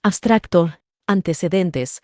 Abstracto. Antecedentes.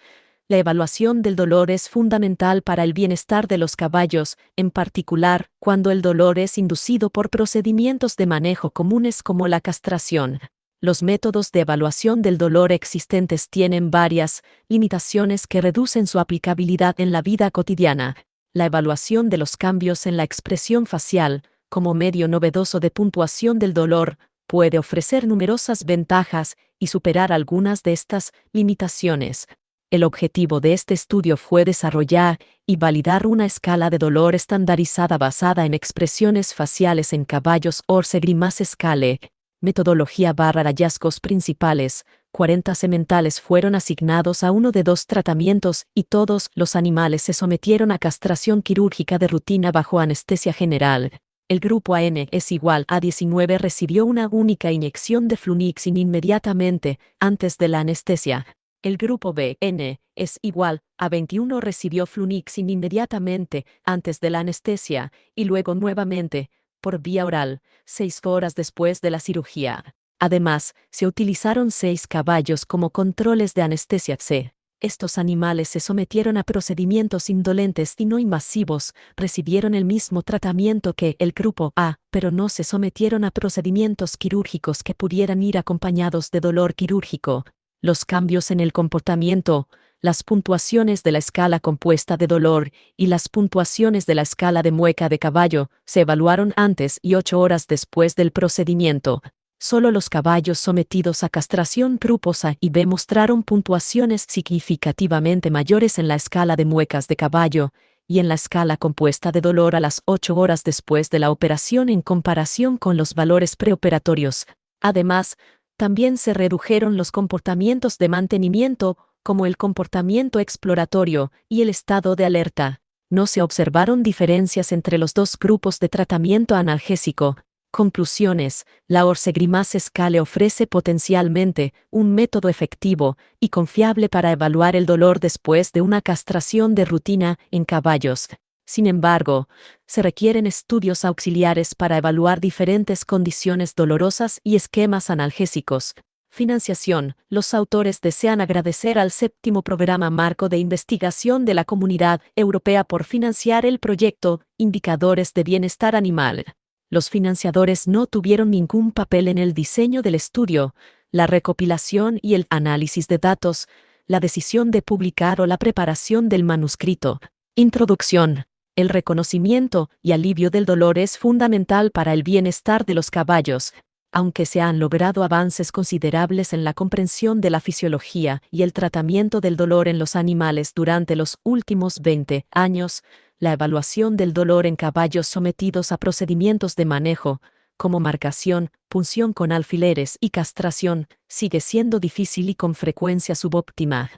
La evaluación del dolor es fundamental para el bienestar de los caballos, en particular, cuando el dolor es inducido por procedimientos de manejo comunes como la castración. Los métodos de evaluación del dolor existentes tienen varias limitaciones que reducen su aplicabilidad en la vida cotidiana. La evaluación de los cambios en la expresión facial, como medio novedoso de puntuación del dolor, puede ofrecer numerosas ventajas y superar algunas de estas limitaciones. El objetivo de este estudio fue desarrollar y validar una escala de dolor estandarizada basada en expresiones faciales en caballos Horse Grimace Scale. Metodología / hallazgos principales. 40 sementales fueron asignados a uno de 2 tratamientos y todos los animales se sometieron a castración quirúrgica de rutina bajo anestesia general. El grupo AN es igual a 19 recibió una única inyección de flunixin inmediatamente antes de la anestesia. El grupo BN es igual a 21 recibió flunixin inmediatamente antes de la anestesia y luego nuevamente, por vía oral, 6 horas después de la cirugía. Además, se utilizaron 6 caballos como controles de anestesia C. Estos animales se sometieron a procedimientos indolentes y no invasivos, recibieron el mismo tratamiento que el grupo A, pero no se sometieron a procedimientos quirúrgicos que pudieran ir acompañados de dolor quirúrgico. Los cambios en el comportamiento, las puntuaciones de la escala compuesta de dolor y las puntuaciones de la escala de mueca de caballo se evaluaron antes y 8 horas después del procedimiento. Solo los caballos sometidos a castración grupos A y B mostraron puntuaciones significativamente mayores en la escala de muecas de caballo y en la escala compuesta de dolor a las 8 horas después de la operación en comparación con los valores preoperatorios. Además, también se redujeron los comportamientos de mantenimiento, como el comportamiento exploratorio y el estado de alerta. No se observaron diferencias entre los 2 grupos de tratamiento analgésico. Conclusiones. La Horse Grimace Scale ofrece potencialmente un método efectivo y confiable para evaluar el dolor después de una castración de rutina en caballos. Sin embargo, se requieren estudios auxiliares para evaluar diferentes condiciones dolorosas y esquemas analgésicos. Financiación. Los autores desean agradecer al 7º Programa Marco de Investigación de la Comunidad Europea por financiar el proyecto Indicadores de Bienestar Animal. Los financiadores no tuvieron ningún papel en el diseño del estudio, la recopilación y el análisis de datos, la decisión de publicar o la preparación del manuscrito. Introducción. El reconocimiento y alivio del dolor es fundamental para el bienestar de los caballos. Aunque se han logrado avances considerables en la comprensión de la fisiología y el tratamiento del dolor en los animales durante los últimos 20 años, la evaluación del dolor en caballos sometidos a procedimientos de manejo, como marcación, punción con alfileres y castración, sigue siendo difícil y con frecuencia subóptima.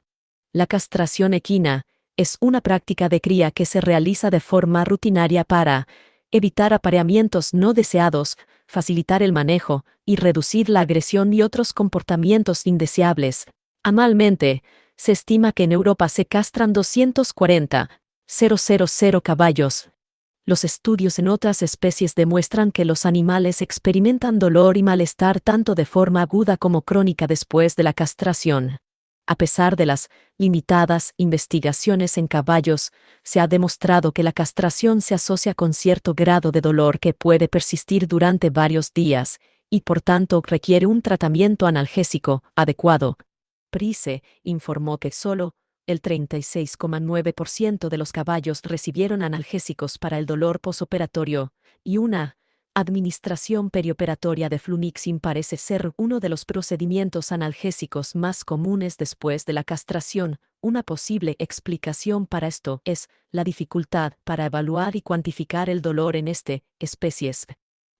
La castración equina es una práctica de cría que se realiza de forma rutinaria para evitar apareamientos no deseados, facilitar el manejo y reducir la agresión y otros comportamientos indeseables. Anualmente, se estima que en Europa se castran 240,000 caballos. Los estudios en otras especies demuestran que los animales experimentan dolor y malestar tanto de forma aguda como crónica después de la castración. A pesar de las limitadas investigaciones en caballos, se ha demostrado que la castración se asocia con cierto grado de dolor que puede persistir durante varios días y por tanto requiere un tratamiento analgésico adecuado. Price informó que solo el 36,9% de los caballos recibieron analgésicos para el dolor posoperatorio y una administración perioperatoria de flunixin parece ser uno de los procedimientos analgésicos más comunes después de la castración. Una posible explicación para esto es la dificultad para evaluar y cuantificar el dolor en especies.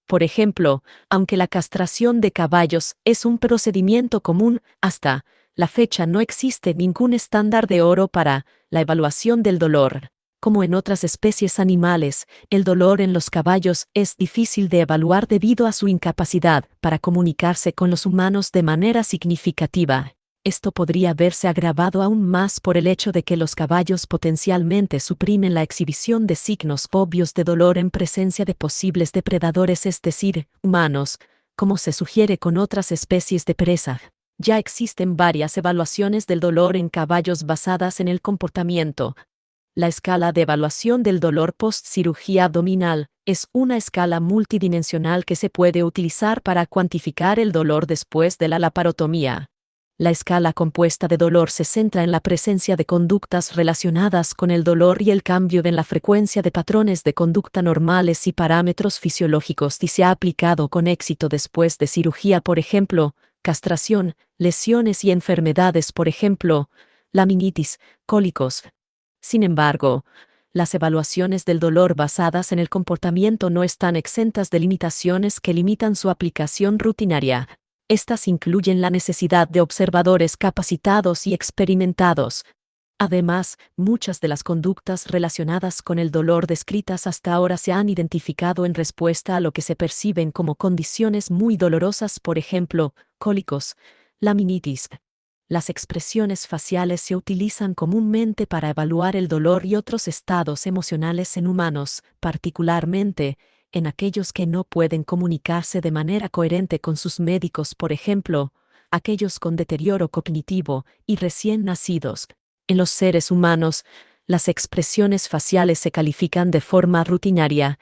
Por ejemplo, aunque la castración de caballos es un procedimiento común, hasta la fecha no existe ningún estándar de oro para la evaluación del dolor. Como en otras especies animales, el dolor en los caballos es difícil de evaluar debido a su incapacidad para comunicarse con los humanos de manera significativa. Esto podría verse agravado aún más por el hecho de que los caballos potencialmente suprimen la exhibición de signos obvios de dolor en presencia de posibles depredadores, es decir, humanos, como se sugiere con otras especies de presa. Ya existen varias evaluaciones del dolor en caballos basadas en el comportamiento. La escala de evaluación del dolor post-cirugía abdominal es una escala multidimensional que se puede utilizar para cuantificar el dolor después de la laparotomía. La escala compuesta de dolor se centra en la presencia de conductas relacionadas con el dolor y el cambio en la frecuencia de patrones de conducta normales y parámetros fisiológicos y se ha aplicado con éxito después de cirugía, por ejemplo, castración, lesiones y enfermedades, por ejemplo, laminitis, cólicos. Sin embargo, las evaluaciones del dolor basadas en el comportamiento no están exentas de limitaciones que limitan su aplicación rutinaria. Estas incluyen la necesidad de observadores capacitados y experimentados. Además, muchas de las conductas relacionadas con el dolor descritas hasta ahora se han identificado en respuesta a lo que se perciben como condiciones muy dolorosas, por ejemplo, cólicos, laminitis. Las expresiones faciales se utilizan comúnmente para evaluar el dolor y otros estados emocionales en humanos, particularmente en aquellos que no pueden comunicarse de manera coherente con sus médicos, por ejemplo, aquellos con deterioro cognitivo y recién nacidos. En los seres humanos, las expresiones faciales se califican de forma rutinaria,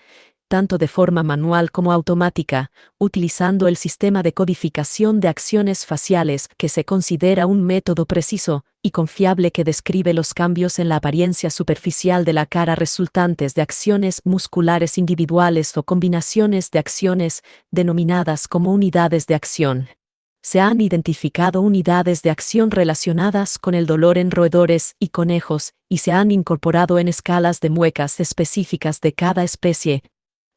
tanto de forma manual como automática, utilizando el sistema de codificación de acciones faciales que se considera un método preciso y confiable que describe los cambios en la apariencia superficial de la cara resultantes de acciones musculares individuales o combinaciones de acciones, denominadas como unidades de acción. Se han identificado unidades de acción relacionadas con el dolor en roedores y conejos, y se han incorporado en escalas de muecas específicas de cada especie.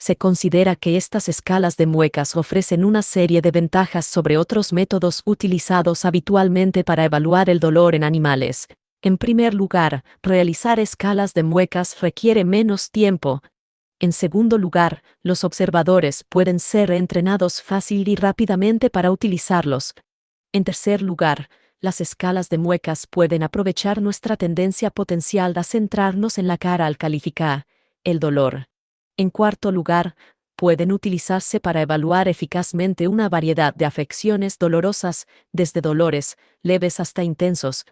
Se considera que estas escalas de muecas ofrecen una serie de ventajas sobre otros métodos utilizados habitualmente para evaluar el dolor en animales. En primer lugar, realizar escalas de muecas requiere menos tiempo. En segundo lugar, los observadores pueden ser entrenados fácil y rápidamente para utilizarlos. En tercer lugar, las escalas de muecas pueden aprovechar nuestra tendencia potencial a centrarnos en la cara al calificar el dolor. En cuarto lugar, pueden utilizarse para evaluar eficazmente una variedad de afecciones dolorosas, desde dolores leves hasta intensos.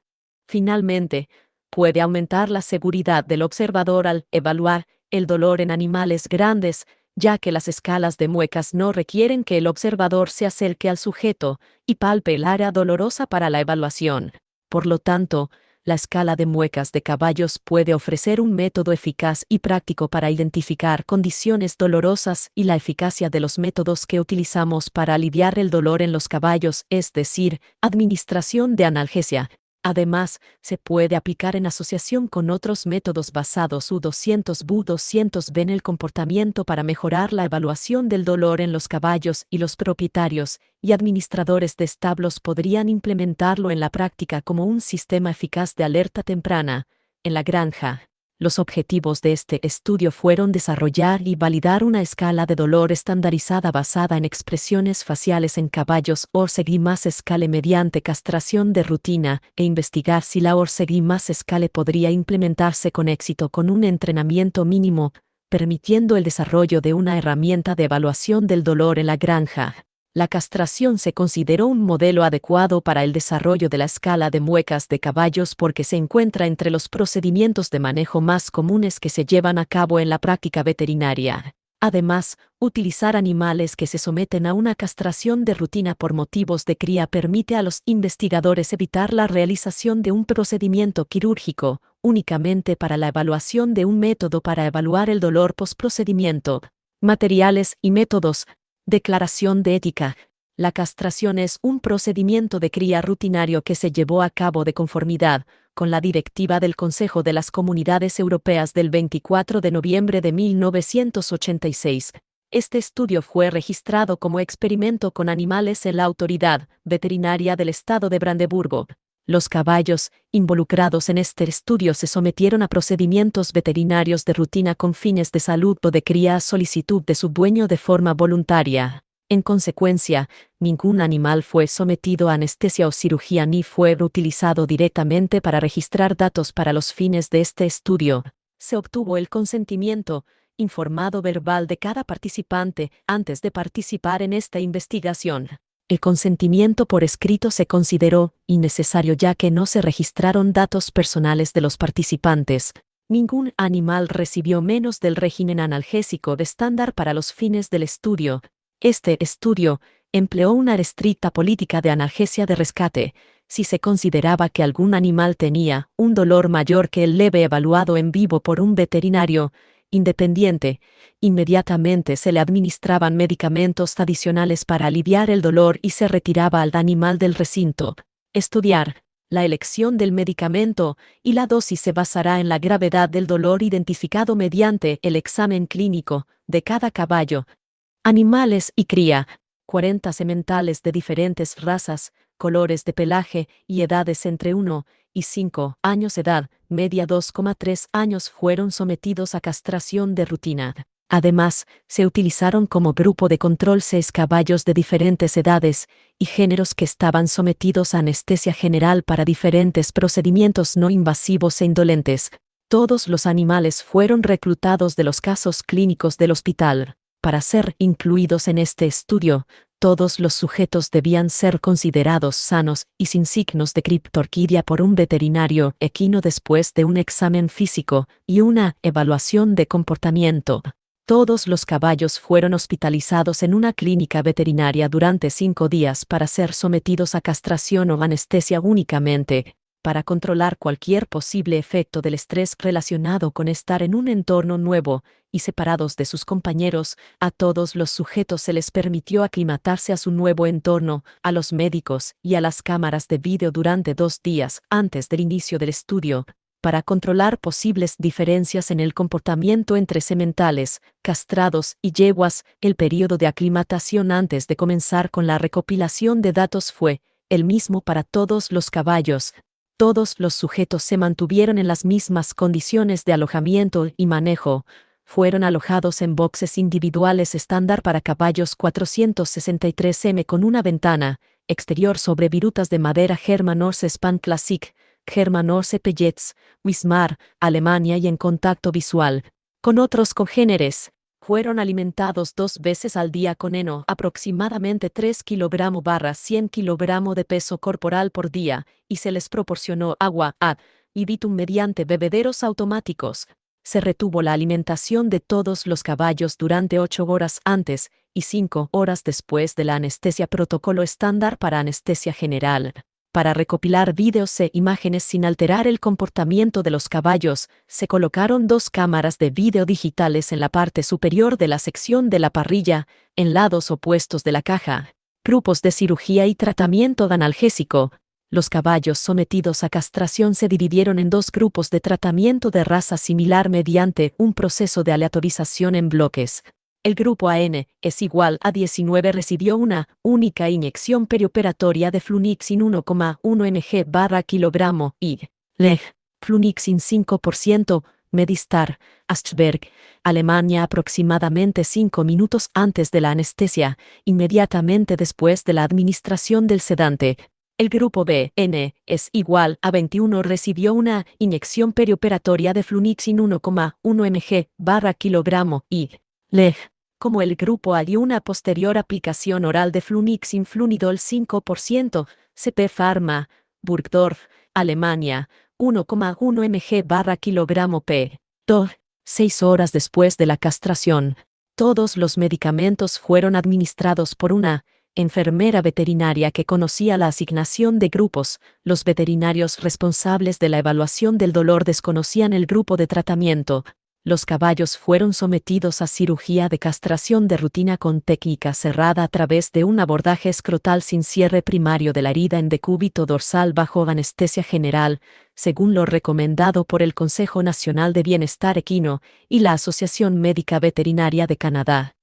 Finalmente, puede aumentar la seguridad del observador al evaluar el dolor en animales grandes, ya que las escalas de muecas no requieren que el observador se acerque al sujeto y palpe el área dolorosa para la evaluación. Por lo tanto, la escala de muecas de caballos puede ofrecer un método eficaz y práctico para identificar condiciones dolorosas y la eficacia de los métodos que utilizamos para aliviar el dolor en los caballos, es decir, administración de analgesia. Además, se puede aplicar en asociación con otros métodos basados U200-Bu200B en el comportamiento para mejorar la evaluación del dolor en los caballos, y los propietarios y administradores de establos podrían implementarlo en la práctica como un sistema eficaz de alerta temprana en la granja. Los objetivos de este estudio fueron desarrollar y validar una escala de dolor estandarizada basada en expresiones faciales en caballos Orce-Grimace Scale mediante castración de rutina e investigar si la Orce-Grimace Scale podría implementarse con éxito con un entrenamiento mínimo, permitiendo el desarrollo de una herramienta de evaluación del dolor en la granja. La castración se consideró un modelo adecuado para el desarrollo de la escala de muecas de caballos porque se encuentra entre los procedimientos de manejo más comunes que se llevan a cabo en la práctica veterinaria. Además, utilizar animales que se someten a una castración de rutina por motivos de cría permite a los investigadores evitar la realización de un procedimiento quirúrgico, únicamente para la evaluación de un método para evaluar el dolor postprocedimiento. Materiales y métodos. Declaración de ética. La castración es un procedimiento de cría rutinario que se llevó a cabo de conformidad con la Directiva del Consejo de las Comunidades Europeas del 24 de noviembre de 1986. Este estudio fue registrado como experimento con animales en la Autoridad Veterinaria del Estado de Brandeburgo. Los caballos involucrados en este estudio se sometieron a procedimientos veterinarios de rutina con fines de salud o de cría a solicitud de su dueño de forma voluntaria. En consecuencia, ningún animal fue sometido a anestesia o cirugía ni fue utilizado directamente para registrar datos para los fines de este estudio. Se obtuvo el consentimiento informado verbal de cada participante antes de participar en esta investigación. El consentimiento por escrito se consideró innecesario ya que no se registraron datos personales de los participantes. Ningún animal recibió menos del régimen analgésico de estándar para los fines del estudio. Este estudio empleó una estricta política de analgesia de rescate. Si se consideraba que algún animal tenía un dolor mayor que el leve evaluado en vivo por un veterinario independiente, inmediatamente se le administraban medicamentos adicionales para aliviar el dolor y se retiraba al animal del recinto. Estudiar la elección del medicamento y la dosis se basará en la gravedad del dolor identificado mediante el examen clínico de cada caballo. Animales y cría. 40 sementales de diferentes razas, colores de pelaje y edades entre 1 y 5 años de edad, media 2,3 años, fueron sometidos a castración de rutina. Además, se utilizaron como grupo de control 6 caballos de diferentes edades y géneros que estaban sometidos a anestesia general para diferentes procedimientos no invasivos e indolentes. Todos los animales fueron reclutados de los casos clínicos del hospital. Para ser incluidos en este estudio, todos los sujetos debían ser considerados sanos y sin signos de criptorquidia por un veterinario equino después de un examen físico y una evaluación de comportamiento. Todos los caballos fueron hospitalizados en una clínica veterinaria durante 5 días para ser sometidos a castración o anestesia únicamente, para controlar cualquier posible efecto del estrés relacionado con estar en un entorno nuevo y separados de sus compañeros. A todos los sujetos se les permitió aclimatarse a su nuevo entorno, a los médicos y a las cámaras de vídeo durante 2 días antes del inicio del estudio, para controlar posibles diferencias en el comportamiento entre sementales, castrados y yeguas. El periodo de aclimatación antes de comenzar con la recopilación de datos fue el mismo para todos los caballos. Todos los sujetos se mantuvieron en las mismas condiciones de alojamiento y manejo. Fueron alojados en boxes individuales estándar para caballos 463M con una ventana exterior sobre virutas de madera German Norse Span Classic, German Norse Pellets, Wismar, Alemania, y en contacto visual con otros congéneres. Fueron alimentados 2 veces al día con heno, aproximadamente 3 kg/100 kg de peso corporal por día, y se les proporcionó agua ad libitum mediante bebederos automáticos. Se retuvo la alimentación de todos los caballos durante 8 horas antes y 5 horas después de la anestesia, protocolo estándar para anestesia general. Para recopilar vídeos e imágenes sin alterar el comportamiento de los caballos, se colocaron 2 cámaras de vídeo digitales en la parte superior de la sección de la parrilla, en lados opuestos de la caja. Grupos de cirugía y tratamiento de analgésico. Los caballos sometidos a castración se dividieron en 2 grupos de tratamiento de raza similar mediante un proceso de aleatorización en bloques. El grupo AN es igual a 19 recibió una única inyección perioperatoria de flunixin 1,1 mg/kg y LEG, flunixin 5%, Medistar, Aschberg, Alemania, aproximadamente 5 minutos antes de la anestesia, inmediatamente después de la administración del sedante. El grupo BN es igual a 21 recibió una inyección perioperatoria de flunixin 1,1 mg/kg y LEG, como el grupo A, y una posterior aplicación oral de flunixin flunidol 5%, CP Pharma, Burgdorf, Alemania, 1,1 mg/kg p. 6 horas después de la castración. Todos los medicamentos fueron administrados por una enfermera veterinaria que conocía la asignación de grupos. Los veterinarios responsables de la evaluación del dolor desconocían el grupo de tratamiento. Los caballos fueron sometidos a cirugía de castración de rutina con técnica cerrada a través de un abordaje escrotal sin cierre primario de la herida en decúbito dorsal bajo anestesia general, según lo recomendado por el Consejo Nacional de Bienestar Equino y la Asociación Médica Veterinaria de Canadá.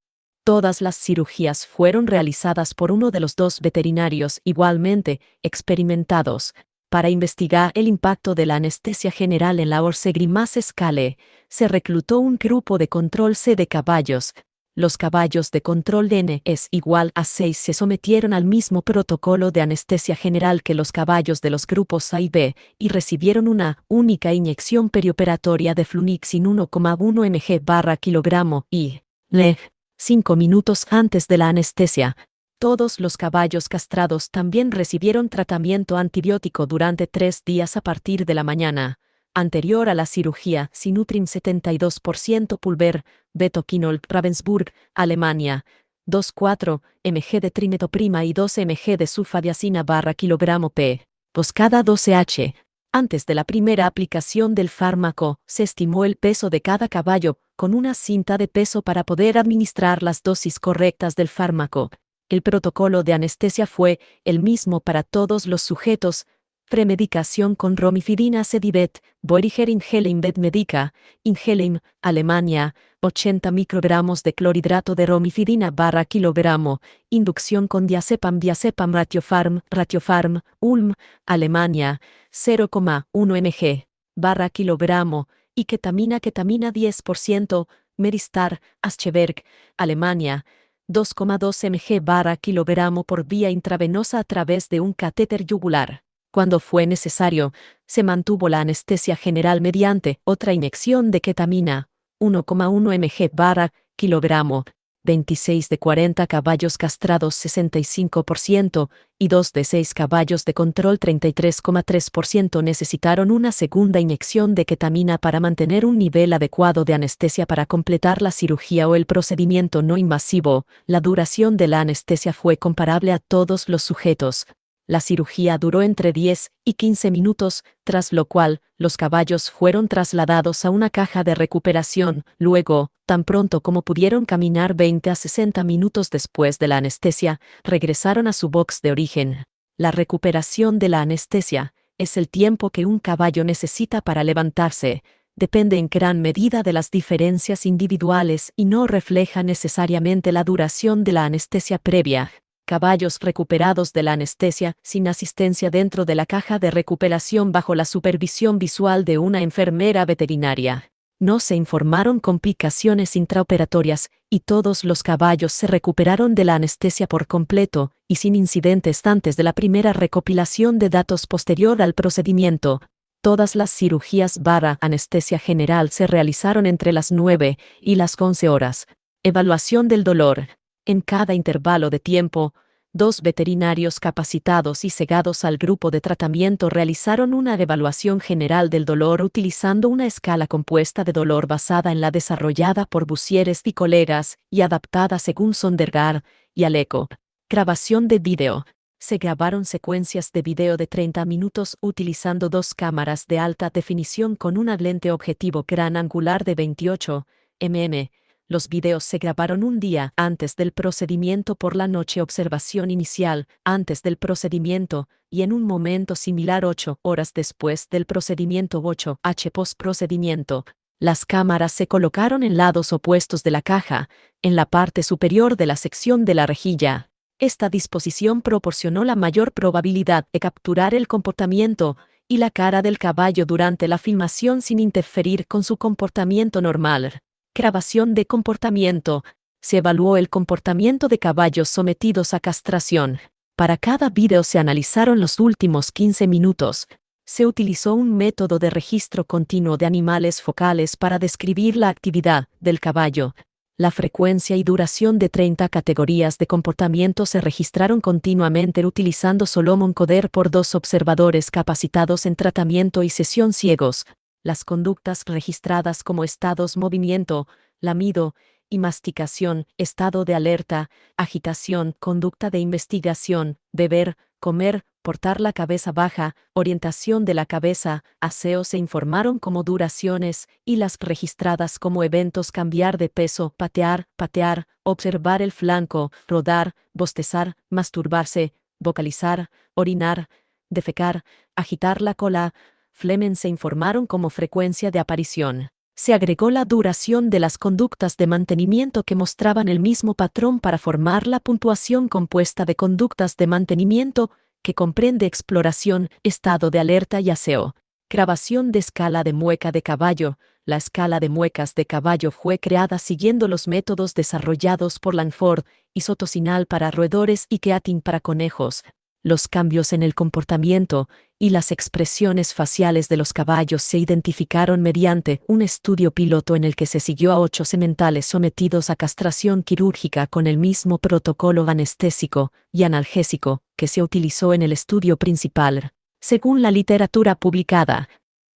Todas las cirugías fueron realizadas por uno de los 2 veterinarios igualmente experimentados. Para investigar el impacto de la anestesia general en la Orse-Grimace Scale, se reclutó un grupo de control C de caballos. Los caballos de control N es igual a 6 se sometieron al mismo protocolo de anestesia general que los caballos de los grupos A y B y recibieron una única inyección perioperatoria de flunixin 1,1 mg/kg y LEG 5 minutos antes de la anestesia. Todos los caballos castrados también recibieron tratamiento antibiótico durante 3 días a partir de la mañana anterior a la cirugía. Sinutrin 72% pulver, betoquinol, Ravensburg, Alemania. 2,4 mg de trimetoprima y 12 mg de sulfadiazina barra kilogramo p. Cada 12h. Antes de la primera aplicación del fármaco, se estimó el peso de cada caballo con una cinta de peso para poder administrar las dosis correctas del fármaco. El protocolo de anestesia fue el mismo para todos los sujetos. Premedicación con romifidina Sedivet, Boehringer Ingelheim Medica, Ingelheim, Alemania, 80 microgramos de clorhidrato de romifidina barra kilogramo, inducción con diazepam Ratiofarm, Ulm, Alemania, 0,1 mg, barra kilogramo, y ketamina 10%, Meristar, Ascheberg, Alemania, 2,2 mg barra kilogramo por vía intravenosa a través de un catéter yugular. Cuando fue necesario, se mantuvo la anestesia general mediante otra inyección de ketamina, 1,1 mg barra kilogramo, 26 de 40 caballos castrados 65% y 2 de 6 caballos de control 33,3% necesitaron una segunda inyección de ketamina para mantener un nivel adecuado de anestesia para completar la cirugía o el procedimiento no invasivo. La duración de la anestesia fue comparable a todos los sujetos. La cirugía duró entre 10 y 15 minutos, tras lo cual, los caballos fueron trasladados a una caja de recuperación. Luego, tan pronto como pudieron caminar 20 a 60 minutos después de la anestesia, regresaron a su box de origen. La recuperación de la anestesia es el tiempo que un caballo necesita para levantarse. Depende en gran medida de las diferencias individuales y no refleja necesariamente la duración de la anestesia previa. Caballos recuperados de la anestesia sin asistencia dentro de la caja de recuperación bajo la supervisión visual de una enfermera veterinaria. No se informaron complicaciones intraoperatorias y todos los caballos se recuperaron de la anestesia por completo y sin incidentes antes de la primera recopilación de datos posterior al procedimiento. Todas las cirugías barra anestesia general se realizaron entre las 9 y las 11 horas. Evaluación del dolor. En cada intervalo de tiempo, 2 veterinarios capacitados y cegados al grupo de tratamiento realizaron una evaluación general del dolor utilizando una escala compuesta de dolor basada en la desarrollada por Bussieres y colegas y adaptada según Sondergaard y Aleco. Grabación de video. Se grabaron secuencias de video de 30 minutos utilizando 2 cámaras de alta definición con una lente objetivo gran angular de 28 mm. Los videos se grabaron un día antes del procedimiento por la noche, observación inicial antes del procedimiento y en un momento similar 8 horas después del procedimiento 8h post-procedimiento. Las cámaras se colocaron en lados opuestos de la caja, en la parte superior de la sección de la rejilla. Esta disposición proporcionó la mayor probabilidad de capturar el comportamiento y la cara del caballo durante la filmación sin interferir con su comportamiento normal. Grabación de comportamiento. Se evaluó el comportamiento de caballos sometidos a castración. Para cada video se analizaron los últimos 15 minutos. Se utilizó un método de registro continuo de animales focales para describir la actividad del caballo. La frecuencia y duración de 30 categorías de comportamiento se registraron continuamente utilizando Solomon Coder por 2 observadores capacitados en tratamiento y sesión ciegos. Las conductas registradas como estados movimiento, lamido y masticación, estado de alerta, agitación, conducta de investigación, beber, comer, portar la cabeza baja, orientación de la cabeza, aseo se informaron como duraciones y las registradas como eventos cambiar de peso, patear, observar el flanco, rodar, bostezar, masturbarse, vocalizar, orinar, defecar, agitar la cola, Flemen se informaron como frecuencia de aparición. Se agregó la duración de las conductas de mantenimiento que mostraban el mismo patrón para formar la puntuación compuesta de conductas de mantenimiento, que comprende exploración, estado de alerta y aseo. Grabación de escala de mueca de caballo. La escala de muecas de caballo fue creada siguiendo los métodos desarrollados por Langford, isotocinal para roedores y Keating para conejos. Los cambios en el comportamiento y las expresiones faciales de los caballos se identificaron mediante un estudio piloto en el que se siguió a 8 sementales sometidos a castración quirúrgica con el mismo protocolo anestésico y analgésico que se utilizó en el estudio principal. Según la literatura publicada,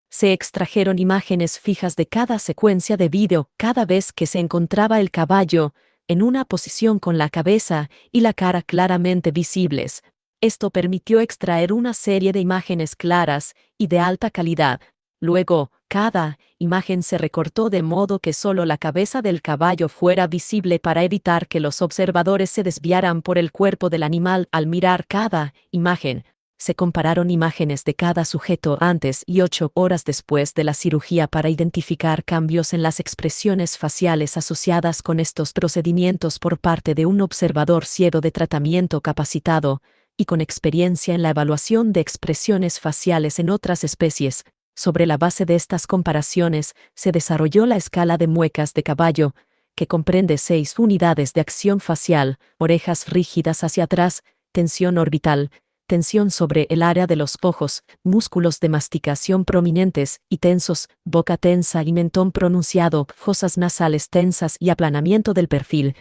se extrajeron imágenes fijas de cada secuencia de vídeo cada vez que se encontraba el caballo en una posición con la cabeza y la cara claramente visibles. Esto permitió extraer una serie de imágenes claras y de alta calidad. Luego, cada imagen se recortó de modo que solo la cabeza del caballo fuera visible para evitar que los observadores se desviaran por el cuerpo del animal al mirar cada imagen. Se compararon imágenes de cada sujeto antes y 8 horas después de la cirugía para identificar cambios en las expresiones faciales asociadas con estos procedimientos por parte de un observador ciego de tratamiento capacitado y con experiencia en la evaluación de expresiones faciales en otras especies. Sobre la base de estas comparaciones, se desarrolló la escala de muecas de caballo, que comprende 6 unidades de acción facial: orejas rígidas hacia atrás, tensión orbital, tensión sobre el área de los ojos, músculos de masticación prominentes y tensos, boca tensa y mentón pronunciado, fosas nasales tensas y aplanamiento del perfil.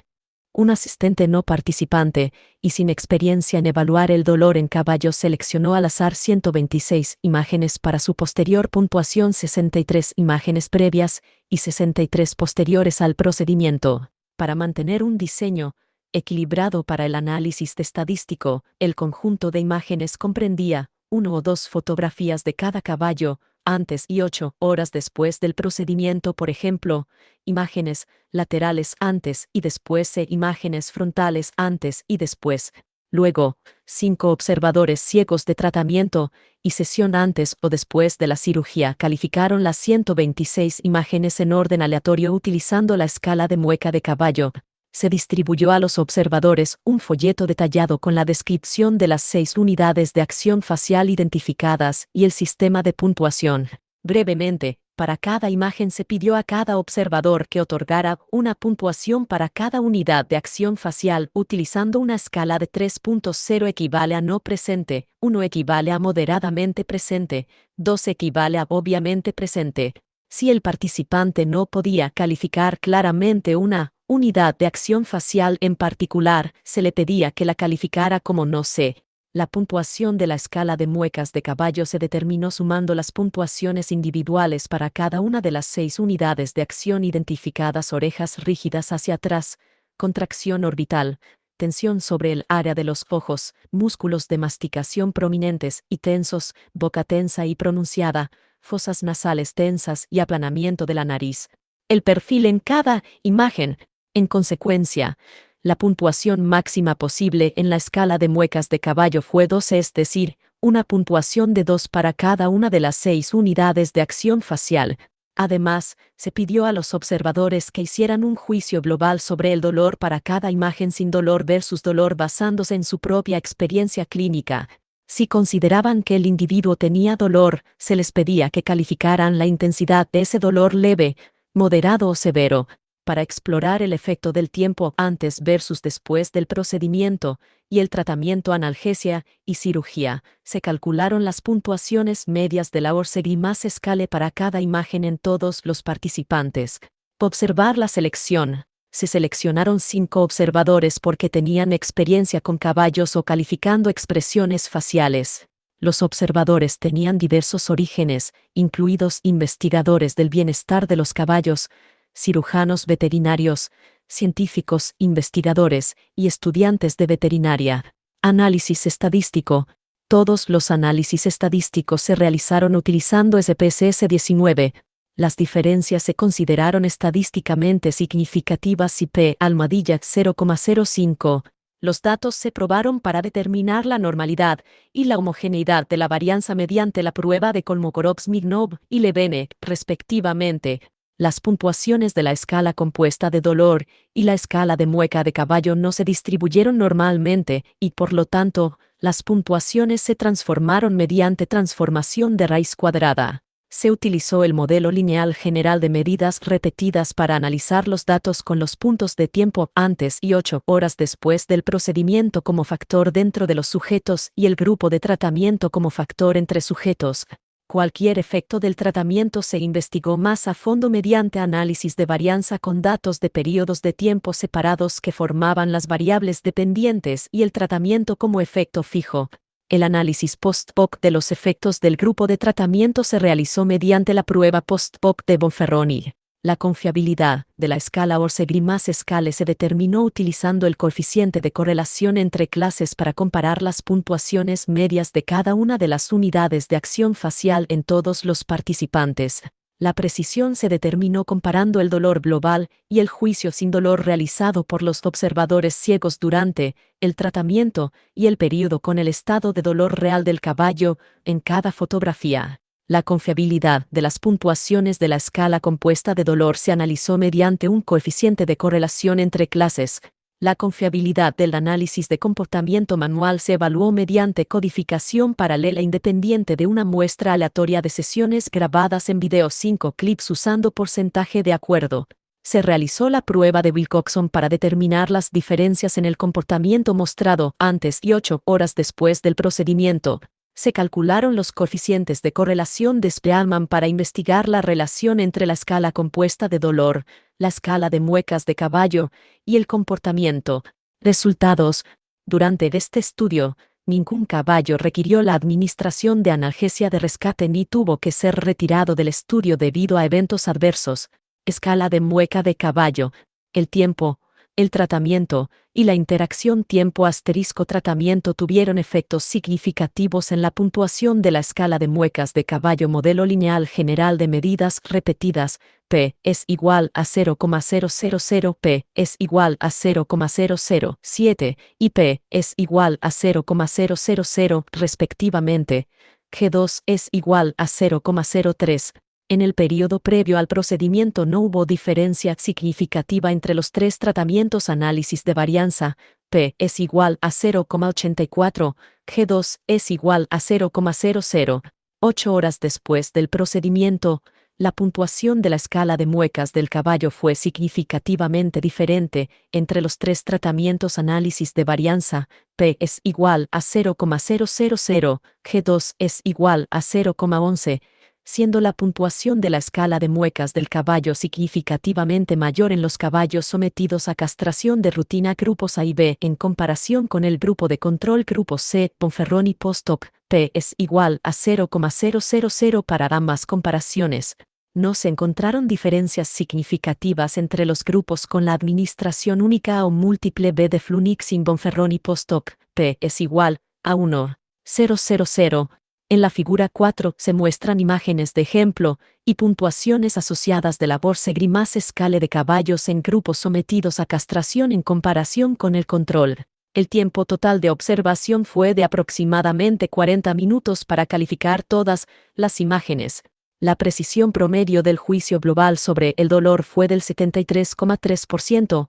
Un asistente no participante y sin experiencia en evaluar el dolor en caballos seleccionó al azar 126 imágenes para su posterior puntuación, 63 imágenes previas y 63 posteriores al procedimiento. Para mantener un diseño equilibrado para el análisis estadístico, el conjunto de imágenes comprendía 1 o 2 fotografías de cada caballo antes y 8 horas después del procedimiento, por ejemplo, imágenes laterales antes y después e imágenes frontales antes y después. Luego, 5 observadores ciegos de tratamiento y sesión antes o después de la cirugía calificaron las 126 imágenes en orden aleatorio utilizando la escala de mueca de caballo. Se distribuyó a los observadores un folleto detallado con la descripción de las 6 unidades de acción facial identificadas y el sistema de puntuación. Brevemente, para cada imagen se pidió a cada observador que otorgara una puntuación para cada unidad de acción facial utilizando una escala de 3.0 equivale a no presente, 1 equivale a moderadamente presente, 2 equivale a obviamente presente. Si el participante no podía calificar claramente una unidad de acción facial en particular, se le pedía que la calificara como no sé. La puntuación de la escala de muecas de caballo se determinó sumando las puntuaciones individuales para cada una de las 6 unidades de acción identificadas: orejas rígidas hacia atrás, contracción orbital, tensión sobre el área de los ojos, músculos de masticación prominentes y tensos, boca tensa y pronunciada, fosas nasales tensas y aplanamiento de la nariz. El perfil en cada imagen. En consecuencia, la puntuación máxima posible en la escala de muecas de caballo fue 2, es decir, una puntuación de 2 para cada una de las 6 unidades de acción facial. Además, se pidió a los observadores que hicieran un juicio global sobre el dolor para cada imagen sin dolor versus dolor basándose en su propia experiencia clínica. Si consideraban que el individuo tenía dolor, se les pedía que calificaran la intensidad de ese dolor: leve, moderado o severo. Para explorar el efecto del tiempo antes versus después del procedimiento y el tratamiento analgesia y cirugía, se calcularon las puntuaciones medias de la Orszegi más escala para cada imagen en todos los participantes. Observar la selección. Se seleccionaron 5 observadores porque tenían experiencia con caballos o calificando expresiones faciales. Los observadores tenían diversos orígenes, incluidos investigadores del bienestar de los caballos, cirujanos veterinarios, científicos, investigadores y estudiantes de veterinaria. Análisis estadístico. Todos los análisis estadísticos se realizaron utilizando SPSS-19. Las diferencias se consideraron estadísticamente significativas si p=0,05. Los datos se probaron para determinar la normalidad y la homogeneidad de la varianza mediante la prueba de Kolmogorov-Smirnov y Levene, respectivamente. Las puntuaciones de la escala compuesta de dolor y la escala de mueca de caballo no se distribuyeron normalmente y, por lo tanto, las puntuaciones se transformaron mediante transformación de raíz cuadrada. Se utilizó el modelo lineal general de medidas repetidas para analizar los datos con los puntos de tiempo antes y 8 horas después del procedimiento como factor dentro de los sujetos y el grupo de tratamiento como factor entre sujetos. Cualquier efecto del tratamiento se investigó más a fondo mediante análisis de varianza con datos de periodos de tiempo separados que formaban las variables dependientes y el tratamiento como efecto fijo. El análisis post-hoc de los efectos del grupo de tratamiento se realizó mediante la prueba post-hoc de Bonferroni. La confiabilidad de la escala Orse-Grimace-Scale se determinó utilizando el coeficiente de correlación entre clases para comparar las puntuaciones medias de cada una de las unidades de acción facial en todos los participantes. La precisión se determinó comparando el dolor global y el juicio sin dolor realizado por los observadores ciegos durante el tratamiento y el período con el estado de dolor real del caballo en cada fotografía. La confiabilidad de las puntuaciones de la escala compuesta de dolor se analizó mediante un coeficiente de correlación entre clases. La confiabilidad del análisis de comportamiento manual se evaluó mediante codificación paralela independiente de una muestra aleatoria de sesiones grabadas en video 5 clips usando porcentaje de acuerdo. Se realizó la prueba de Wilcoxon para determinar las diferencias en el comportamiento mostrado antes y 8 horas después del procedimiento. Se calcularon los coeficientes de correlación de Spearman para investigar la relación entre la escala compuesta de dolor, la escala de muecas de caballo y el comportamiento. Resultados. Durante este estudio, ningún caballo requirió la administración de analgesia de rescate ni tuvo que ser retirado del estudio debido a eventos adversos. Escala de mueca de caballo. El tiempo, el tratamiento y la interacción tiempo-tratamiento tuvieron efectos significativos en la puntuación de la escala de muecas de caballo modelo lineal general de medidas repetidas. P es igual a 0,000, P es igual a 0,007 y P es igual a 0,000 respectivamente. G2 es igual a 0,03. En el periodo previo al procedimiento no hubo diferencia significativa entre los tres tratamientos. Análisis de varianza. P es igual a 0,84, G2 es igual a 0,00. 8 horas después del procedimiento, la puntuación de la escala de muecas del caballo fue significativamente diferente entre los tres tratamientos. Análisis de varianza. P es igual a 0,000, G2 es igual a 0,11. Siendo la puntuación de la escala de muecas del caballo significativamente mayor en los caballos sometidos a castración de rutina grupos A y B en comparación con el grupo de control grupo C. Bonferroni post-hoc, P es igual a 0,000 para ambas comparaciones. No se encontraron diferencias significativas entre los grupos con la administración única o múltiple B de Flunixin. Bonferroni post-hoc, P es igual a 1,000. En la figura 4 se muestran imágenes de ejemplo y puntuaciones asociadas de la Orse-Grimace-Scale de caballos en grupos sometidos a castración en comparación con el control. El tiempo total de observación fue de aproximadamente 40 minutos para calificar todas las imágenes. La precisión promedio del juicio global sobre el dolor fue del 73,3%.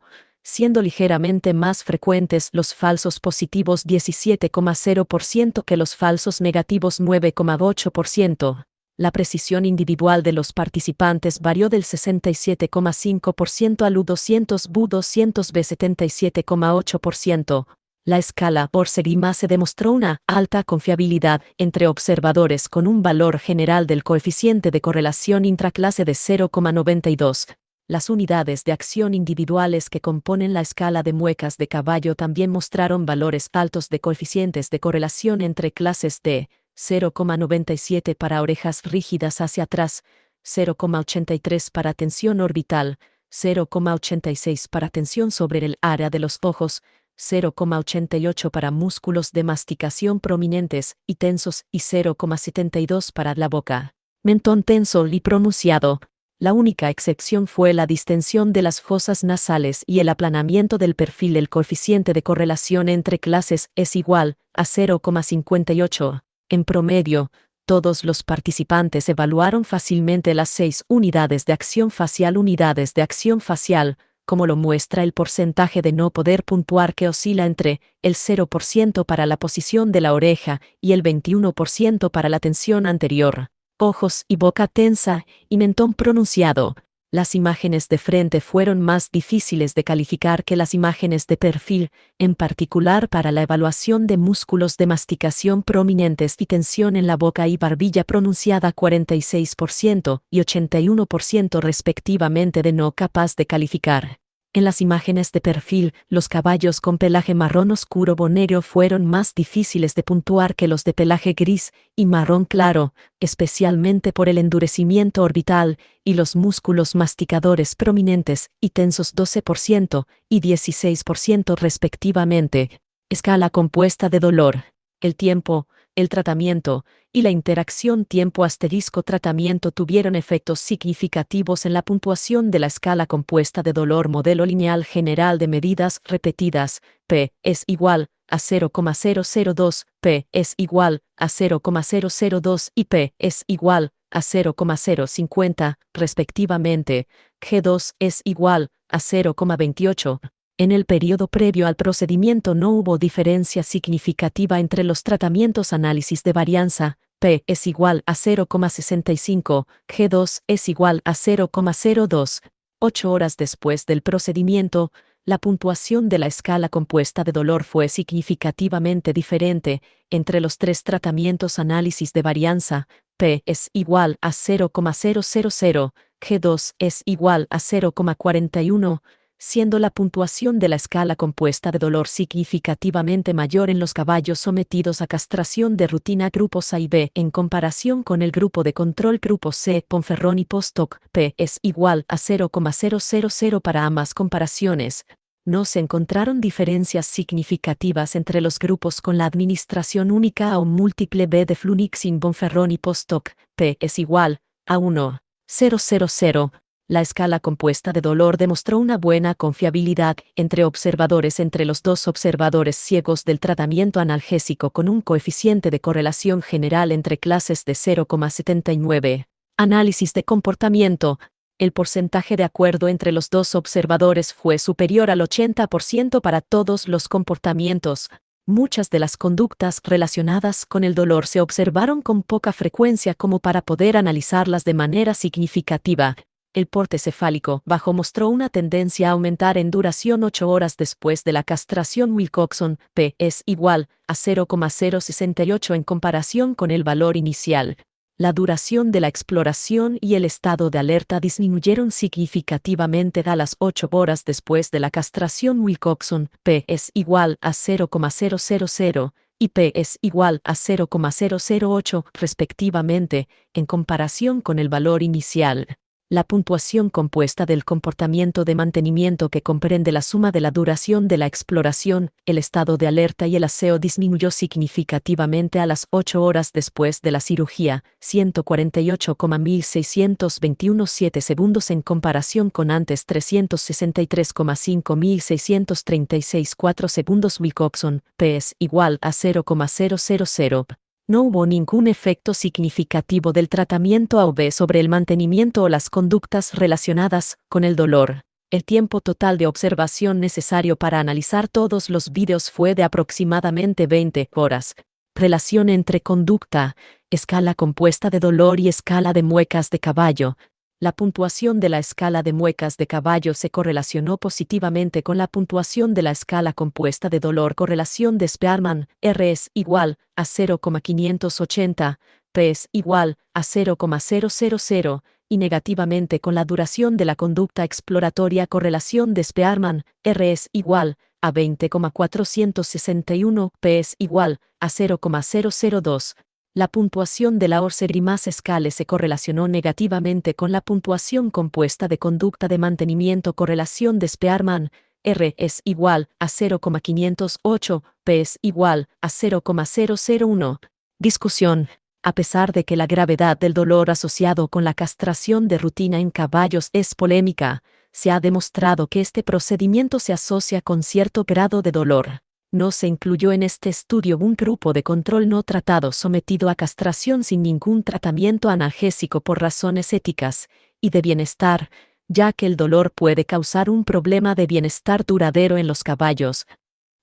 Siendo ligeramente más frecuentes los falsos positivos 17,0% que los falsos negativos 9,8%. La precisión individual de los participantes varió del 67,5% al U200 Bu200 B 77,8%. La escala Orse-Grimace demostró una alta confiabilidad entre observadores con un valor general del coeficiente de correlación intraclase de 0,92. Las unidades de acción individuales que componen la escala de muecas de caballo también mostraron valores altos de coeficientes de correlación entre clases de 0,97 para orejas rígidas hacia atrás, 0,83 para tensión orbital, 0,86 para tensión sobre el área de los ojos, 0,88 para músculos de masticación prominentes y tensos y 0,72 para la boca. Mentón tenso y pronunciado. La única excepción fue la distensión de las fosas nasales y el aplanamiento del perfil. El coeficiente de correlación entre clases es igual a 0,58. En promedio, todos los participantes evaluaron fácilmente las 6 unidades de acción facial. Unidades de acción facial, como lo muestra el porcentaje de no poder puntuar que oscila entre el 0% para la posición de la oreja y el 21% para la tensión anterior. ojos y boca tensa, y mentón pronunciado. Las imágenes de frente fueron más difíciles de calificar que las imágenes de perfil, en particular para la evaluación de músculos de masticación prominentes y tensión en la boca y barbilla pronunciada 46% y 81% respectivamente de no capaz de calificar. En las imágenes de perfil, los caballos con pelaje marrón oscuro bonero fueron más difíciles de puntuar que los de pelaje gris y marrón claro, especialmente por el endurecimiento orbital y los músculos masticadores prominentes y tensos 12% y 16% respectivamente. Escala compuesta de dolor. El tiempo, el tratamiento y la interacción tiempo-tratamiento tuvieron efectos significativos en la puntuación de la escala compuesta de dolor modelo lineal general de medidas repetidas. P es igual a 0,002, P es igual a 0,002 y P es igual a 0,050, respectivamente. G2 es igual a 0,28. En el periodo previo al procedimiento no hubo diferencia significativa entre los tratamientos análisis de varianza. P es igual a 0,65, G2 es igual a 0,02. 8 horas después del procedimiento, la puntuación de la escala compuesta de dolor fue significativamente diferente entre los tres tratamientos análisis de varianza. P es igual a 0,000, G2 es igual a 0,41, siendo la puntuación de la escala compuesta de dolor significativamente mayor en los caballos sometidos a castración de rutina grupos A y B en comparación con el grupo de control grupo C, Ponferrón y Post-hoc. P es igual a 0,000 para ambas comparaciones. No se encontraron diferencias significativas entre los grupos con la administración única o múltiple B de Flunixin, Ponferrón y Post-hoc. P es igual a 1,000. La escala compuesta de dolor demostró una buena confiabilidad entre observadores entre los dos observadores ciegos del tratamiento analgésico con un coeficiente de correlación general entre clases de 0,79. Análisis de comportamiento. El porcentaje de acuerdo entre los dos observadores fue superior al 80% para todos los comportamientos. Muchas de las conductas relacionadas con el dolor se observaron con poca frecuencia como para poder analizarlas de manera significativa. El porte cefálico bajo mostró una tendencia a aumentar en duración 8 horas después de la castración Wilcoxon. P es igual a 0,068 en comparación con el valor inicial. La duración de la exploración y el estado de alerta disminuyeron significativamente a las 8 horas después de la castración Wilcoxon. P es igual a 0,000 y P es igual a 0,008 respectivamente, en comparación con el valor inicial. La puntuación compuesta del comportamiento de mantenimiento que comprende la suma de la duración de la exploración, el estado de alerta y el aseo disminuyó significativamente a las 8 horas después de la cirugía, 148,1621 segundos en comparación con antes 363,5636 segundos. Wilcoxon, P es igual a 0,000. No hubo ningún efecto significativo del tratamiento A o B sobre el mantenimiento o las conductas relacionadas con el dolor. El tiempo total de observación necesario para analizar todos los vídeos fue de aproximadamente 20 horas. Relación entre conducta, escala compuesta de dolor y escala de muecas de caballo. La puntuación de la escala de muecas de caballo se correlacionó positivamente con la puntuación de la escala compuesta de dolor. Correlación de Spearman, R es igual a 0,580, P es igual a 0,000, y negativamente con la duración de la conducta exploratoria. Correlación de Spearman, R es igual a 20,461, P es igual a 0,002. La puntuación de la Orser-Grimas Scale se correlacionó negativamente con la puntuación compuesta de conducta de mantenimiento. Correlación de Spearman, R es igual a 0,508, P es igual a 0,001. Discusión. A pesar de que la gravedad del dolor asociado con la castración de rutina en caballos es polémica, se ha demostrado que este procedimiento se asocia con cierto grado de dolor. No se incluyó en este estudio un grupo de control no tratado sometido a castración sin ningún tratamiento analgésico por razones éticas y de bienestar, ya que el dolor puede causar un problema de bienestar duradero en los caballos.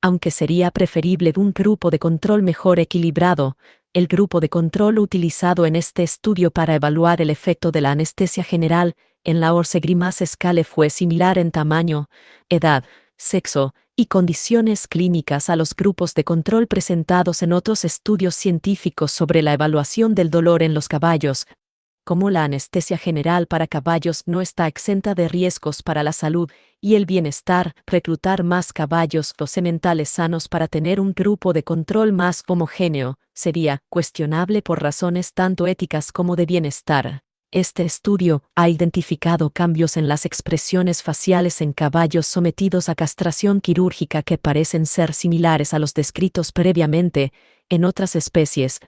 Aunque sería preferible un grupo de control mejor equilibrado, El grupo de control utilizado en este estudio para evaluar el efecto de la anestesia general en la Orce-Grimace Scale fue similar en tamaño, edad, sexo y condiciones clínicas a los grupos de control presentados en otros estudios científicos sobre la evaluación del dolor en los caballos. Como la anestesia general para caballos no está exenta de riesgos para la salud y el bienestar, reclutar más caballos o sementales sanos para tener un grupo de control más homogéneo sería cuestionable por razones tanto éticas como de bienestar. Este estudio ha identificado cambios en las expresiones faciales en caballos sometidos a castración quirúrgica que parecen ser similares a los descritos previamente en otras especies.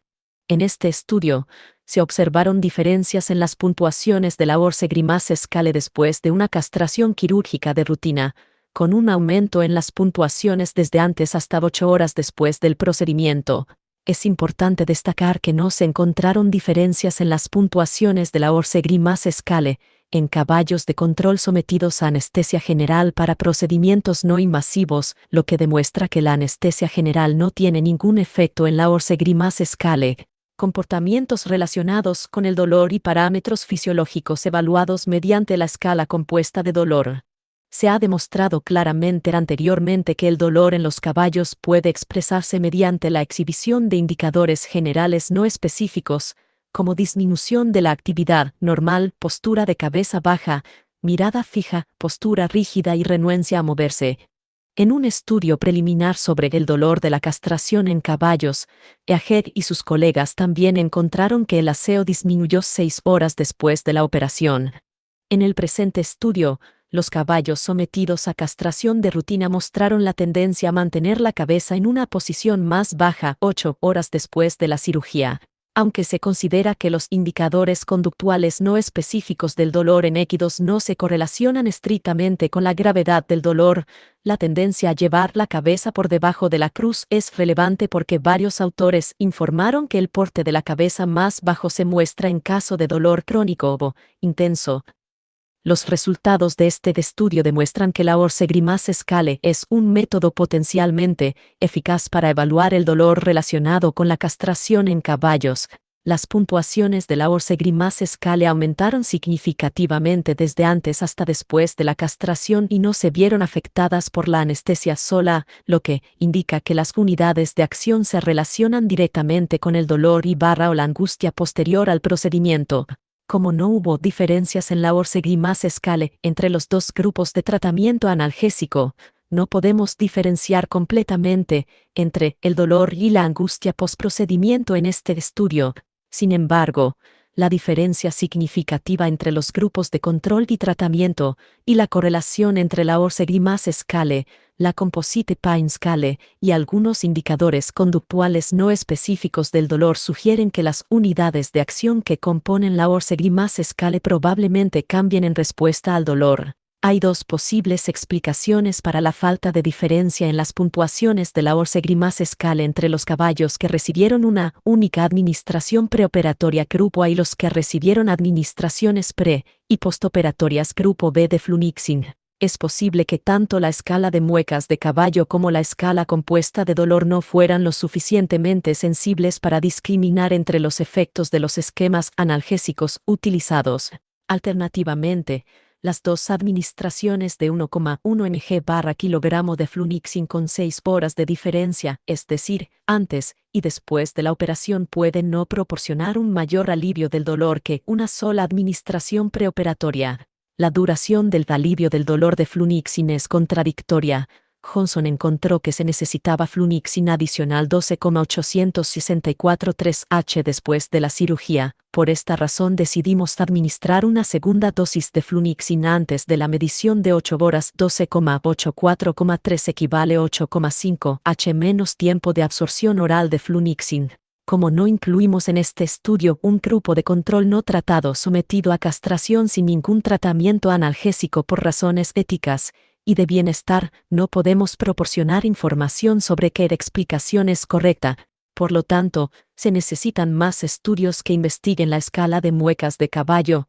En este estudio, se observaron diferencias en las puntuaciones de la Orce-Grimace Scale después de una castración quirúrgica de rutina, con un aumento en las puntuaciones desde antes hasta 8 horas después del procedimiento. Es importante destacar que no se encontraron diferencias en las puntuaciones de la Orce-Grimace Scale en caballos de control sometidos a anestesia general para procedimientos no invasivos, lo que demuestra que la anestesia general no tiene ningún efecto en la Orce-Grimace Scale. Comportamientos relacionados con el dolor y parámetros fisiológicos evaluados mediante la escala compuesta de dolor. Se ha demostrado claramente anteriormente que el dolor en los caballos puede expresarse mediante la exhibición de indicadores generales no específicos, como disminución de la actividad normal, postura de cabeza baja, mirada fija, postura rígida y renuencia a moverse. En un estudio preliminar sobre el dolor de la castración en caballos, Eager y sus colegas también encontraron que el aseo disminuyó 6 horas después de la operación. En el presente estudio, los caballos sometidos a castración de rutina mostraron la tendencia a mantener la cabeza en una posición más baja 8 horas después de la cirugía. Aunque se considera que los indicadores conductuales no específicos del dolor en equidos no se correlacionan estrictamente con la gravedad del dolor, la tendencia a llevar la cabeza por debajo de la cruz es relevante porque varios autores informaron que el porte de la cabeza más bajo se muestra en caso de dolor crónico o intenso. Los resultados de este estudio demuestran que la Orce-Grimace Scale es un método potencialmente eficaz para evaluar el dolor relacionado con la castración en caballos. Las puntuaciones de la Orce-Grimace Scale aumentaron significativamente desde antes hasta después de la castración y no se vieron afectadas por la anestesia sola, lo que indica que las unidades de acción se relacionan directamente con el dolor o la angustia posterior al procedimiento. Como no hubo diferencias en la Orce-Grimace Scale entre los dos grupos de tratamiento analgésico, no podemos diferenciar completamente entre el dolor y la angustia postprocedimiento en este estudio. Sin embargo, la diferencia significativa entre los grupos de control y tratamiento y la correlación entre la Orce-Grimace Scale, la Composite Pain Scale y algunos indicadores conductuales no específicos del dolor sugieren que las unidades de acción que componen la Orce-Grimace Scale probablemente cambien en respuesta al dolor. Hay dos posibles explicaciones para la falta de diferencia en las puntuaciones de la Orce-Grimace Scale entre los caballos que recibieron una única administración preoperatoria grupo A y los que recibieron administraciones pre- y postoperatorias grupo B de flunixin. Es posible que tanto la escala de muecas de caballo como la escala compuesta de dolor no fueran lo suficientemente sensibles para discriminar entre los efectos de los esquemas analgésicos utilizados. Alternativamente, las dos administraciones de 1,1 mg/kg de flunixin con 6 horas de diferencia, es decir, antes y después de la operación pueden no proporcionar un mayor alivio del dolor que una sola administración preoperatoria. La duración del alivio del dolor de flunixin es contradictoria. Johnson encontró que se necesitaba flunixin adicional 12,864,3 después de la cirugía. Por esta razón decidimos administrar una segunda dosis de flunixin antes de la medición de 8 horas. 12,84,3 equivale a 8,5 H menos tiempo de absorción oral de flunixin. Como no incluimos en este estudio un grupo de control no tratado sometido a castración sin ningún tratamiento analgésico por razones éticas y de bienestar, no podemos proporcionar información sobre qué explicación es correcta. Por lo tanto, se necesitan más estudios que investiguen la escala de muecas de caballo,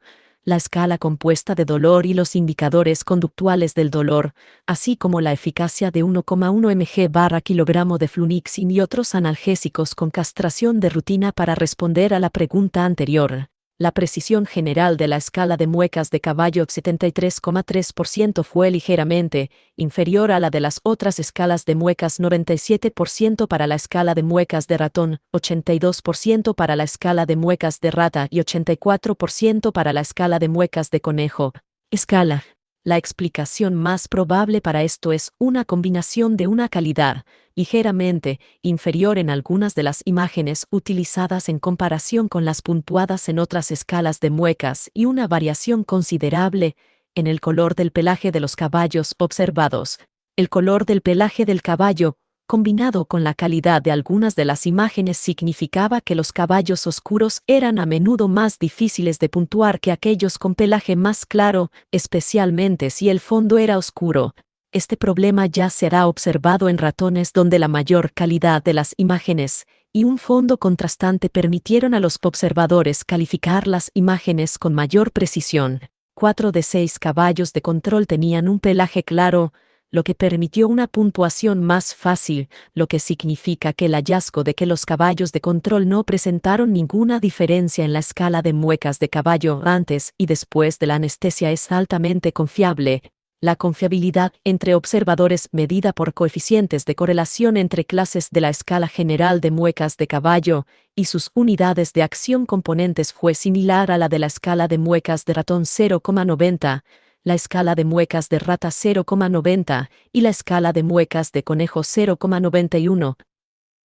la escala compuesta de dolor y los indicadores conductuales del dolor, así como la eficacia de 1,1 mg/kg de flunixin y otros analgésicos con castración de rutina para responder a la pregunta anterior. La precisión general de la escala de muecas de caballo 73,3% fue ligeramente inferior a la de las otras escalas de muecas, 97% para la escala de muecas de ratón, 82% para la escala de muecas de rata y 84% para la escala de muecas de conejo. Escala. La explicación más probable para esto es una combinación de una calidad ligeramente inferior en algunas de las imágenes utilizadas en comparación con las puntuadas en otras escalas de muecas y una variación considerable en el color del pelaje de los caballos observados. El color del pelaje del caballo, combinado con la calidad de algunas de las imágenes, significaba que los caballos oscuros eran a menudo más difíciles de puntuar que aquellos con pelaje más claro, especialmente si el fondo era oscuro. Este problema ya será observado en ratones donde la mayor calidad de las imágenes y un fondo contrastante permitieron a los observadores calificar las imágenes con mayor precisión. 4 de 6 caballos de control tenían un pelaje claro, lo que permitió una puntuación más fácil, lo que significa que el hallazgo de que los caballos de control no presentaron ninguna diferencia en la escala de muecas de caballo antes y después de la anestesia es altamente confiable. La confiabilidad entre observadores medida por coeficientes de correlación entre clases de la escala general de muecas de caballo y sus unidades de acción componentes fue similar a la de la escala de muecas de ratón 0,90, la escala de muecas de rata 0,90 y la escala de muecas de conejo 0,91.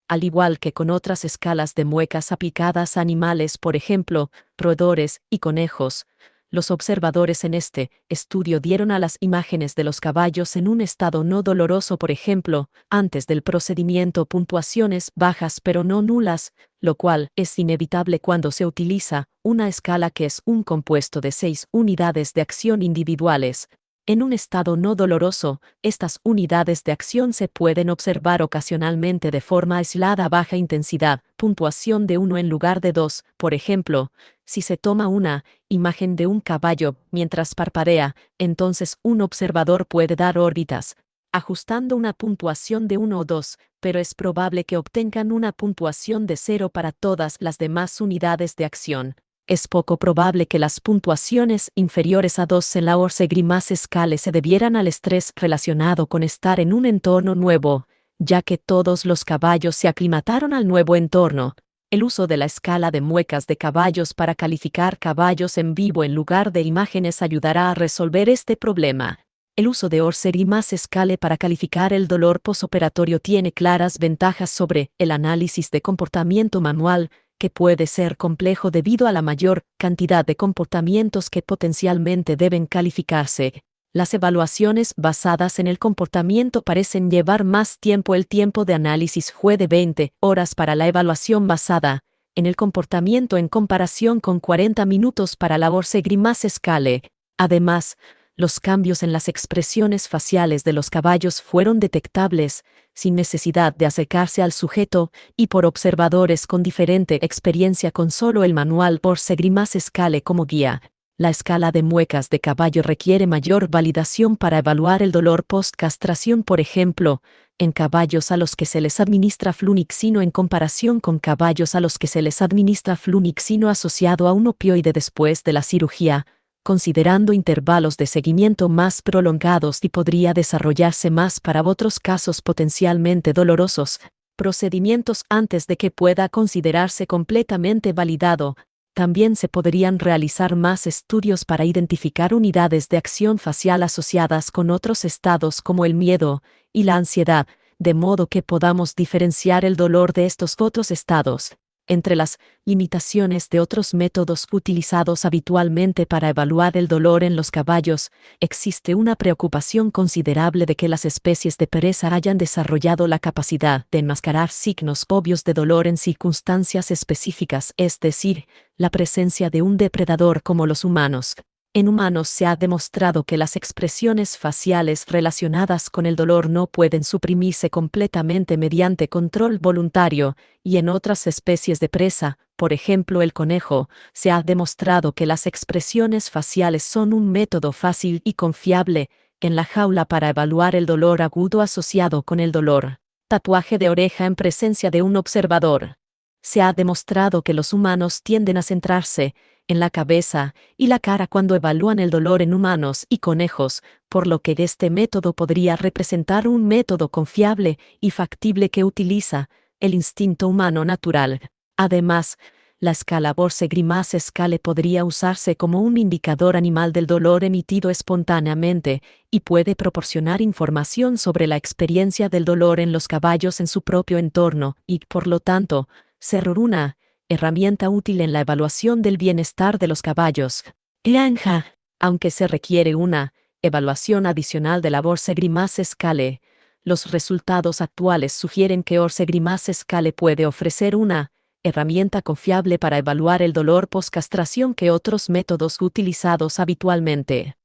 Al igual que con otras escalas de muecas aplicadas a animales, por ejemplo, roedores y conejos, los observadores en este estudio dieron a las imágenes de los caballos en un estado no doloroso, por ejemplo, antes del procedimiento, puntuaciones bajas pero no nulas, lo cual es inevitable cuando se utiliza una escala que es un compuesto de 6 unidades de acción individuales. En un estado no doloroso, estas unidades de acción se pueden observar ocasionalmente de forma aislada a baja intensidad, puntuación de 1 en lugar de 2, por ejemplo. Si se toma una imagen de un caballo mientras parpadea, entonces un observador puede dar órbitas, ajustando una puntuación de 1 o 2, pero es probable que obtengan una puntuación de 0 para todas las demás unidades de acción. Es poco probable que las puntuaciones inferiores a 2 en la Orse Grimace Scale se debieran al estrés relacionado con estar en un entorno nuevo, ya que todos los caballos se aclimataron al nuevo entorno. El uso de la escala de muecas de caballos para calificar caballos en vivo en lugar de imágenes ayudará a resolver este problema. El uso de Orse Grimace Scale para calificar el dolor posoperatorio tiene claras ventajas sobre el análisis de comportamiento manual, que puede ser complejo debido a la mayor cantidad de comportamientos que potencialmente deben calificarse. Las evaluaciones basadas en el comportamiento parecen llevar más tiempo. El tiempo de análisis fue de 20 horas para la evaluación basada en el comportamiento en comparación con 40 minutos para la Orse Grimace Scale. Además, los cambios en las expresiones faciales de los caballos fueron detectables, sin necesidad de acercarse al sujeto, y por observadores con diferente experiencia con solo el manual Orse Grimace Scale como guía. La escala de muecas de caballo requiere mayor validación para evaluar el dolor post-castración, por ejemplo, en caballos a los que se les administra flunixino en comparación con caballos a los que se les administra flunixino asociado a un opioide después de la cirugía, considerando intervalos de seguimiento más prolongados, y podría desarrollarse más para otros casos potencialmente dolorosos. Procedimientos antes de que pueda considerarse completamente validado. También se podrían realizar más estudios para identificar unidades de acción facial asociadas con otros estados como el miedo y la ansiedad, de modo que podamos diferenciar el dolor de estos otros estados. Entre las limitaciones de otros métodos utilizados habitualmente para evaluar el dolor en los caballos, existe una preocupación considerable de que las especies de pereza hayan desarrollado la capacidad de enmascarar signos obvios de dolor en circunstancias específicas, es decir, la presencia de un depredador como los humanos. En humanos se ha demostrado que las expresiones faciales relacionadas con el dolor no pueden suprimirse completamente mediante control voluntario, y en otras especies de presa, por ejemplo el conejo, se ha demostrado que las expresiones faciales son un método fácil y confiable en la jaula para evaluar el dolor agudo asociado con el dolor. Tatuaje de oreja en presencia de un observador. Se ha demostrado que los humanos tienden a centrarse en la cabeza y la cara cuando evalúan el dolor en humanos y conejos, por lo que este método podría representar un método confiable y factible que utiliza el instinto humano natural. Además, la escala Borse-Grimace Scale podría usarse como un indicador animal del dolor emitido espontáneamente y puede proporcionar información sobre la experiencia del dolor en los caballos en su propio entorno y, por lo tanto, ser una herramienta útil en la evaluación del bienestar de los caballos. Granja. Aunque se requiere una evaluación adicional de la Borse-Grimace Scale, los resultados actuales sugieren que Borse-Grimace Scale puede ofrecer una herramienta confiable para evaluar el dolor post-castración que otros métodos utilizados habitualmente.